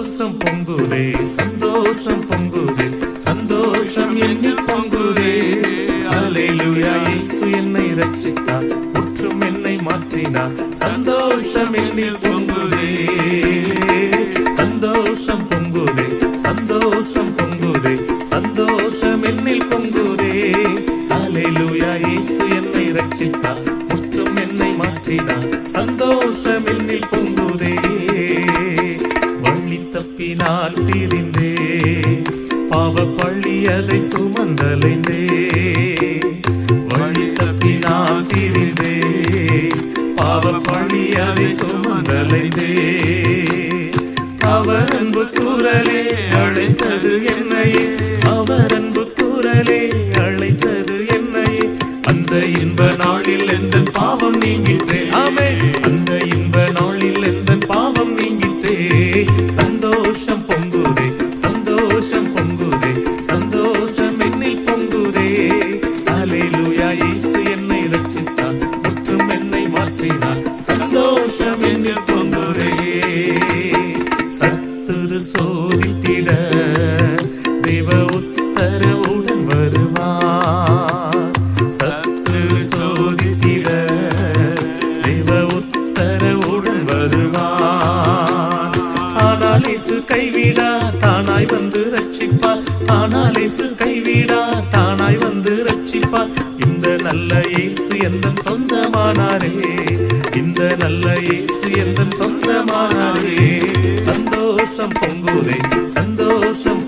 சந்தோஷம் பொங்குதே, சந்தோஷம் பொங்குதே, சந்தோஷம் என்னில் பொங்குதே. அல்லேலூயா, இயேசு என்னை ரட்சித்தார், முற்றும் என்னை மாற்றினார். சந்தோஷம் என்னில் பொங்குதே, சந்தோஷம் பொங்குதே, சந்தோஷம் பொங்குதே, சந்தோஷம் என்னில் பொங்குதே. அல்லேலூயா, இயேசு என்னை ரட்சித்தார், முற்றும் என்னை மாற்றினார். சந்தோஷம் என்னில் பொங்குதே. வழி தப்பி நான் திரிந்தே, பாவ பள்ளி அதை சுமந்தலைந்தே. வழி தப்பி நான் திரிந்தே, பாவ பள்ளி அதை சுமந்தலைந்தே. அவர் அன்பு குரலே அழைத்தது என்னையே, அவர் அன்பு குரலே அழைத்தது என்னையே. அந்த இன்ப நாளில் எந்த பாவம் நீங்கிற்றே, ஆமென். அந்த இன்ப நாளில் எந்த பாவம் நீங்கிற்றே. சந்தோஷம் பொங்குதே, சந்தோஷம் பொங்குதே, சந்தோஷம் என்னில் பொங்குதே. அல்லேலூயா, இயேசு என்னை ரட்சித்தார், முற்றும் என்னை மாற்றினார். சந்தோஷம் என்னில் பொங்குதே. சத்துரு சோதித்திட தேவ உத்தரவுடன் வருவார். சத்துரு சோதித்திட தேவ உத்தரவுடன் வருவார். ஆனால் இயேசு கைவிடா, தானாய் வந்து ரட்சிப்பார். ஆனால் இயேசு கைவிடா, தானாய் வந்து ரட்சிப்பார். இந்த நல்ல இயேசு எந்தன் சொந்தமானாரே, இந்த நல்ல இயேசு எந்தன் சொந்தமானாரே. சந்தோஷம் பொங்குதே, சந்தோஷம்